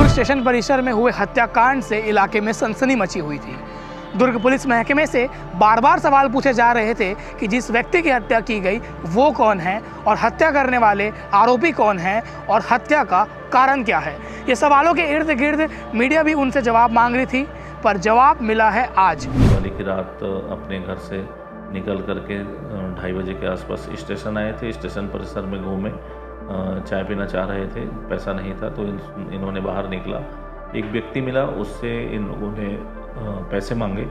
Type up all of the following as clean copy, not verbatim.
दुर्ग station परिसर में हुए हत्याकांड से इलाके में सनसनी मची हुई थी। दुर्ग पुलिस महकमे से बार बार सवाल पूछे जा रहे थे कि जिस व्यक्ति की हत्या की गई वो कौन है और हत्या करने वाले आरोपी कौन हैं और हत्या का कारण क्या है। ये सवालों के इर्द गिर्द मीडिया भी उनसे जवाब मांग रही थी, पर जवाब मिला है आज। दिवाली की रात अपने घर से निकल करके 2:30 बजे के आसपास स्टेशन आए थे। स्टेशन परिसर में घूमे, चाय पीना चाह रहे थे, पैसा नहीं था तो इन्होंने बाहर निकला। एक व्यक्ति मिला, उससे इन लोगों ने पैसे मांगे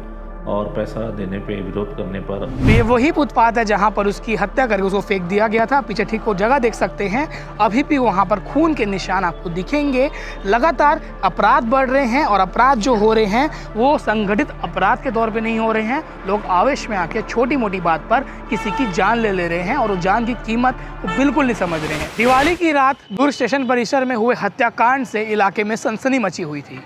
और पैसा देने पे विरोध करने पर ये वही फुटपाथ है जहां पर उसकी हत्या करके उसको फेंक दिया गया था। पीछे ठीक वो जगह देख सकते हैं, अभी भी वहां पर खून के निशान आपको दिखेंगे। लगातार अपराध बढ़ रहे हैं और अपराध जो हो रहे हैं वो संगठित अपराध के तौर पे नहीं हो रहे हैं। लोग आवेश में आके छोटी मोटी बात पर किसी की जान ले रहे हैं और उस जान की कीमत वो बिल्कुल नहीं समझ रहे हैं। दिवाली की रात दुर्ग स्टेशन परिसर में हुए हत्याकांड से इलाके में सनसनी मची हुई थी।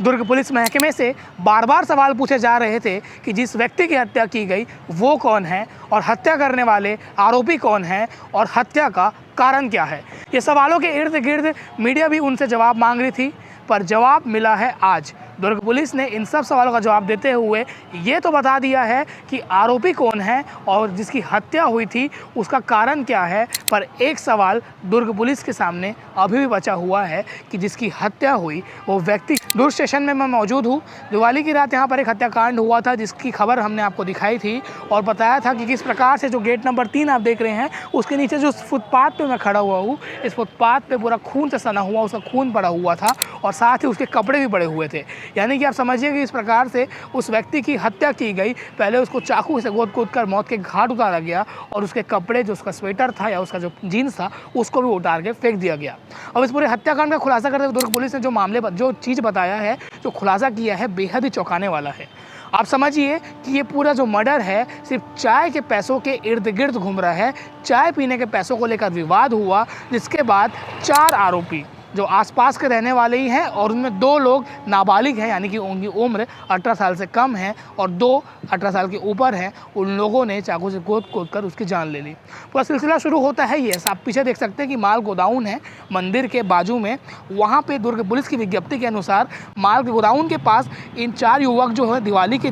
दुर्ग पुलिस महकमे से बार बार सवाल पूछे जा रहे थे कि जिस व्यक्ति की हत्या की गई वो कौन है और हत्या करने वाले आरोपी कौन हैं और हत्या का कारण क्या है। ये सवालों के इर्द गिर्द मीडिया भी उनसे जवाब मांग रही थी, पर जवाब मिला है आज। दुर्ग पुलिस ने इन सब सवालों का जवाब देते हुए ये तो बता दिया है कि आरोपी कौन है और जिसकी हत्या हुई थी उसका कारण क्या है, पर एक सवाल दुर्ग पुलिस के सामने अभी भी बचा हुआ है कि जिसकी हत्या हुई वो व्यक्ति। दुर्ग स्टेशन में मैं मौजूद हूँ। दिवाली की रात यहाँ पर एक हत्याकांड हुआ था जिसकी खबर हमने आपको दिखाई थी और बताया था कि किस प्रकार से जो गेट नंबर 3 आप देख रहे हैं उसके नीचे जो फुटपाथ पे मैं खड़ा हुआ हूँ, इस फुटपाथ पे पूरा खून से सना हुआ उसका खून पड़ा हुआ था और साथ ही उसके कपड़े भी पड़े हुए थे। यानी कि आप समझिए कि इस प्रकार से उस व्यक्ति की हत्या की गई। पहले उसको चाकू से गोद कर मौत के घाट उतारा गया और उसके कपड़े, जो उसका स्वेटर था या उसका जो जीन्स था, उसको भी उतार के फेंक दिया गया। अब इस पूरे हत्याकांड का खुलासा करते हुए दुर्ग पुलिस ने जो चीज़ बताया है, जो खुलासा किया है, बेहद ही चौंकाने वाला है। आप समझिए कि ये पूरा जो मर्डर है सिर्फ चाय के पैसों के इर्द गिर्द घूम रहा है। चाय पीने के पैसों को लेकर विवाद हुआ, जिसके बाद 4 आरोपी जो आसपास के रहने वाले ही हैं और उनमें 2 लोग नाबालिग हैं, यानी कि उनकी उम्र 18 साल से कम है और 2 18 साल के ऊपर हैं। उन लोगों ने चाकू से गोद कर उसकी जान ले ली। पूरा सिलसिला शुरू होता है ये, आप पीछे देख सकते हैं कि माल गोदाउन है मंदिर के बाजू में। वहाँ पे दुर्ग पुलिस की विज्ञप्ति के अनुसार माल के गोदाउन के पास इन 4 युवक जो है दिवाली के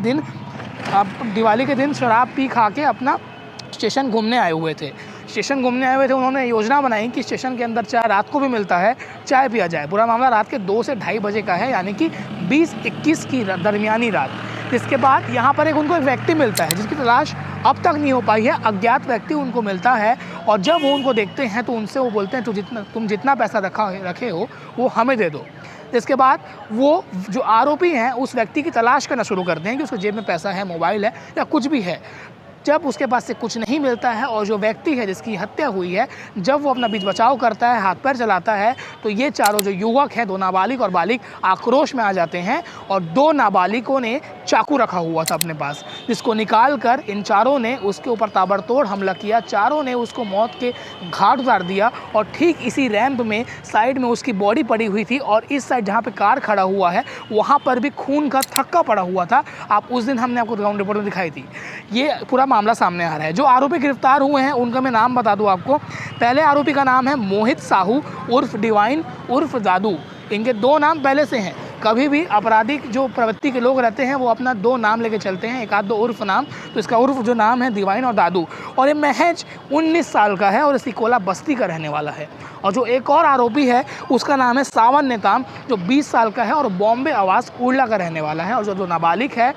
दिन शराब पी खा के अपना स्टेशन घूमने आए हुए थे। उन्होंने योजना बनाई कि स्टेशन के अंदर चाय रात को भी मिलता है, चाय पिया जाए। पूरा मामला रात के 2 से 2:30 बजे का है, यानी कि 20-21 की दरमियानी रात। इसके बाद यहाँ पर उनको एक व्यक्ति मिलता है जिसकी तलाश अब तक नहीं हो पाई है। अज्ञात व्यक्ति उनको मिलता है और जब वो उनको देखते हैं तो उनसे वो बोलते हैं तुम जितना पैसा रखे हो वो हमें दे दो। इसके बाद वो जो आरोपी हैं उस व्यक्ति की तलाश करना शुरू करते हैं कि उसके जेब में पैसा है, मोबाइल है या कुछ भी है। जब उसके पास से कुछ नहीं मिलता है और जो व्यक्ति है जिसकी हत्या हुई है, जब वो अपना बीच बचाव करता है, हाथ पैर चलाता है, तो ये चारों जो युवक हैं, 2 नाबालिग और बालिग, आक्रोश में आ जाते हैं और 2 नाबालिगों ने चाकू रखा हुआ था अपने पास, जिसको निकाल कर इन चारों ने उसके ऊपर ताबड़तोड़ हमला किया। चारों ने उसको मौत के घाट उतार दिया और ठीक इसी रैंप में साइड में उसकी बॉडी पड़ी हुई थी और इस साइड जहाँ पे कार खड़ा हुआ है वहाँ पर भी खून का थक्का पड़ा हुआ था। आप उस दिन हमने आपको ग्राउंड रिपोर्ट में दिखाई थी। ये पूरा मामला सामने आ रहा है। जो आरोपी गिरफ्तार हुए हैं उनका मैं नाम बता दूं आपको। पहले आरोपी का नाम है मोहित साहू उर्फ डिवाइन उर्फ दादू। इनके 2 नाम पहले से हैं। कभी भी आपराधिक जो प्रवृत्ति के लोग रहते हैं वो अपना 2 नाम लेके चलते हैं, एक आध 2 उर्फ नाम। तो इसका उर्फ जो नाम है डिवाइन और दादू, और ये महज 19 साल का है और इसी कोला बस्ती का रहने वाला है। और जो एक और आरोपी है उसका नाम है सावन नेताम, जो 20 साल का है और बॉम्बे आवास उड़ला का रहने वाला है। और जो नाबालिग है,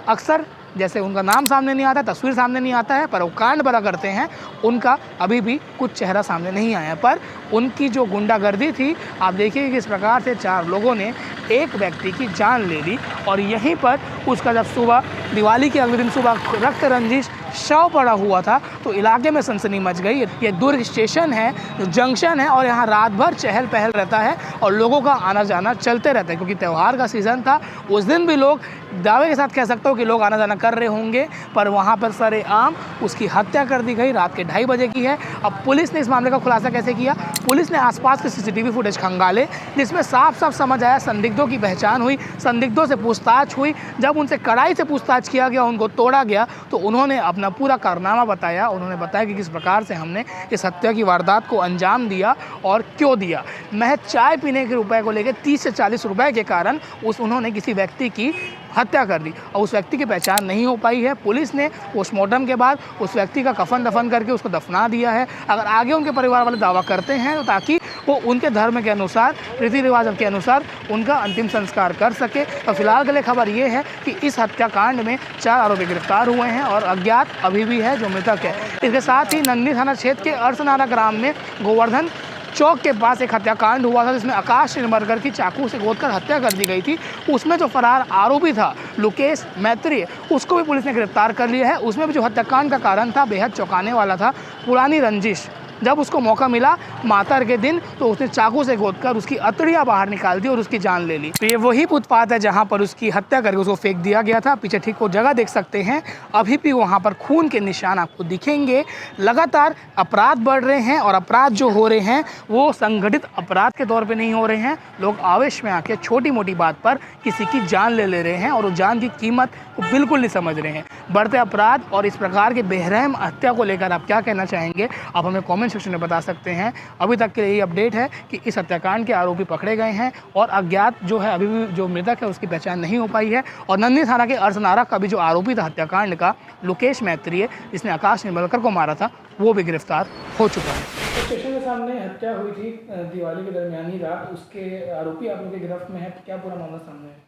अक्सर जैसे उनका नाम सामने नहीं आता, तस्वीर सामने नहीं आता है, पर वो कांड बड़ा करते हैं, उनका अभी भी कुछ चेहरा सामने नहीं आया। पर उनकी जो गुंडागर्दी थी, आप देखिए कि इस प्रकार से 4 लोगों ने एक व्यक्ति की जान ले ली और यहीं पर उसका जब सुबह दिवाली के अगले दिन सुबह रक्त रंजिश शव पड़ा हुआ था तो इलाके में सनसनी मच गई। ये दुर्ग स्टेशन है, जो जंक्शन है, और यहाँ रात भर चहल पहल रहता है और लोगों का आना जाना चलते रहता है क्योंकि त्यौहार का सीज़न था। उस दिन भी लोग दावे के साथ कह सकता हूँ कि लोग आना जाना कर रहे होंगे, पर वहाँ पर सरेआम उसकी हत्या कर दी गई। रात के 2:30 बजे की है। अब पुलिस ने इस मामले का खुलासा कैसे किया? पुलिस ने आसपास के सीसीटीवी फुटेज खंगाले, जिसमें साफ साफ समझ आया, संदिग्धों की पहचान हुई, संदिग्धों से पूछताछ हुई। जब उनसे कड़ाई से पूछताछ किया गया, उनको तोड़ा गया, तो उन्होंने अपना पूरा कारनामा बताया। उन्होंने बताया कि किस प्रकार से हमने इस हत्या की वारदात को अंजाम दिया और क्यों दिया। महज चाय पीने के रुपए को लेकर 30 से 40 रुपए के कारण उन्होंने किसी व्यक्ति की हत्या कर दी और उस व्यक्ति की पहचान नहीं हो पाई है। पुलिस ने पोस्टमार्टम के बाद उस व्यक्ति का कफन दफन करके उसको दफना दिया है। अगर आगे उनके परिवार वाले दावा करते हैं तो ताकि वो उनके धर्म के अनुसार, रीति रिवाज के अनुसार उनका अंतिम संस्कार कर सके। तो फिलहाल के लिए खबर ये है कि इस हत्याकांड में 4 आरोपी गिरफ्तार हुए हैं और अज्ञात अभी भी है जो मृतक है। इसके साथ ही नंदी थाना क्षेत्र के अरसनारा ग्राम में गोवर्धन चौक के पास एक हत्याकांड हुआ था, जिसमें आकाश निर्मलकर की चाकू से गोदकर हत्या कर दी गई थी। उसमें जो फरार आरोपी था लुकेश मैत्री, उसको भी पुलिस ने गिरफ्तार कर लिया है। उसमें भी जो हत्याकांड का कारण था बेहद चौंकाने वाला था, पुरानी रंजिश। जब उसको मौका मिला मातर के दिन, तो उसने चाकू से गोदकर उसकी अतड़ियाँ बाहर निकाल दी और उसकी जान ले ली। तो ये वही फुटपाथ है जहाँ पर उसकी हत्या करके उसको फेंक दिया गया था। पीछे ठीक वो जगह देख सकते हैं, अभी भी वहाँ पर खून के निशान आपको दिखेंगे। लगातार अपराध बढ़ रहे हैं और अपराध जो हो रहे हैं वो संगठित अपराध के तौर पे नहीं हो रहे हैं। लोग आवेश में आके छोटी मोटी बात पर किसी की जान ले रहे हैं और उस जान की कीमत वो बिल्कुल नहीं समझ रहे हैं। बढ़ते अपराध और इस प्रकार के बेरहम हत्या को लेकर आप क्या कहना चाहेंगे? आप हमें कमेंट सेक्शन में बता सकते हैं। अभी तक के लिए ये अपडेट है कि इस हत्याकांड के आरोपी पकड़े गए हैं और अज्ञात जो है, अभी भी जो मृतक है उसकी पहचान नहीं हो पाई है। और नंदी थाना के अरसनारा का भी जो आरोपी था हत्याकांड का, लुकेश मैत्री है, जिसने आकाश निर्मलकर को मारा था, वो भी गिरफ्तार हो चुका है। स्टेशन के सामने हत्या हुई थी दिवाली के दरमियानी रात, उसके आरोपी आप लोग के गिरफ्त में है, क्या पूरा मामला सामने है?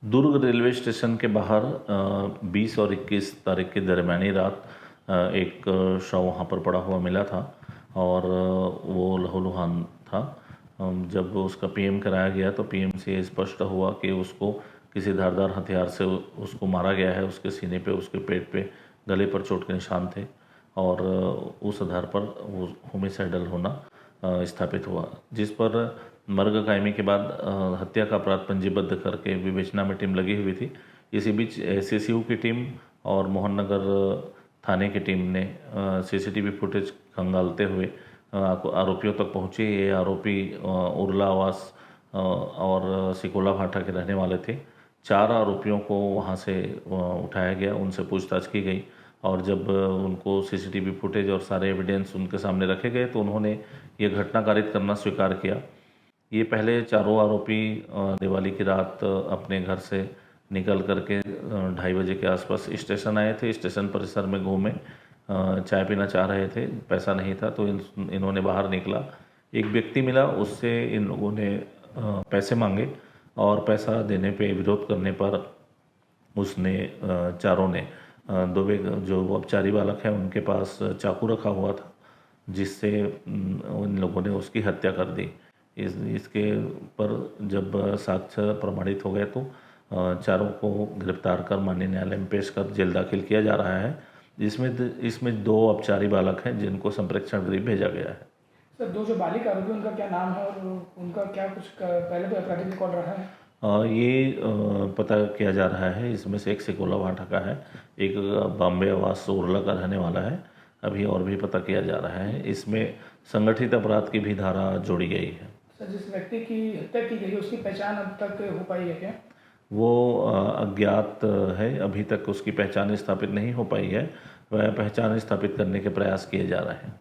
दुर्ग रेलवे स्टेशन के बाहर 20 और 21 तारीख की दरमियानी रात एक शव वहाँ पर पड़ा हुआ मिला था और वो लहूलुहान था। जब उसका पीएम कराया गया तो पीएम से स्पष्ट हुआ कि उसको किसी धारदार हथियार से उसको मारा गया है। उसके सीने पे, उसके पेट पे, गले पर चोट के निशान थे और उस आधार पर वो होमिसाइडल होना स्थापित हुआ, जिस पर मर्ग कायमी के बाद हत्या का अपराध पंजीबद्ध करके विवेचना में टीम लगी हुई थी। इसी बीच एसएसयू की टीम और मोहन नगर थाने की टीम ने सीसीटीवी फुटेज खंगालते हुए आरोपियों तक पहुंचे। ये आरोपी उर्ला आवास और सिकोला भाटा के रहने वाले थे। 4 आरोपियों को वहां से उठाया गया, उनसे पूछताछ की गई और जब उनको सीसीटीवी फुटेज और सारे एविडेंस उनके सामने रखे गए तो उन्होंने ये घटना कारित करना स्वीकार किया। ये पहले चारों आरोपी दिवाली की रात अपने घर से निकल करके 2:30 बजे के आसपास स्टेशन आए थे। स्टेशन परिसर में घूमे, चाय पीना चाह रहे थे, पैसा नहीं था तो इन्होंने बाहर निकला। एक व्यक्ति मिला, उससे इन लोगों ने पैसे मांगे और पैसा देने पे विरोध करने पर उसने चारों ने 2 जो अपचारी बालक हैं उनके पास चाकू रखा हुआ था, जिससे उन लोगों ने उसकी हत्या कर दी। इसके पर जब साक्ष्य प्रमाणित हो गए तो चारों को गिरफ्तार कर माननीय न्यायालय में पेश कर जेल दाखिल किया जा रहा है। इसमें 2 अपचारी बालक हैं जिनको संप्रेक्षण गृह भेजा गया है। सर, 2 जो बालिक आरोपी उनका क्या नाम है और उनका क्या कुछ पहले भी आपराधिक रिकॉर्ड रहा है? ये पता किया जा रहा है। इसमें से एक सिकोला भाटा का है, एक बॉम्बे आवास उर्ला का रहने वाला है। अभी और भी पता किया जा रहा है। इसमें संगठित अपराध की भी धारा जोड़ी गई है। सर, जिस व्यक्ति की हत्या की गई उसकी पहचान अब तक हो पाई है क्या? वो अज्ञात है, अभी तक उसकी पहचान स्थापित नहीं हो पाई है। वह पहचान स्थापित करने के प्रयास किए जा रहे हैं।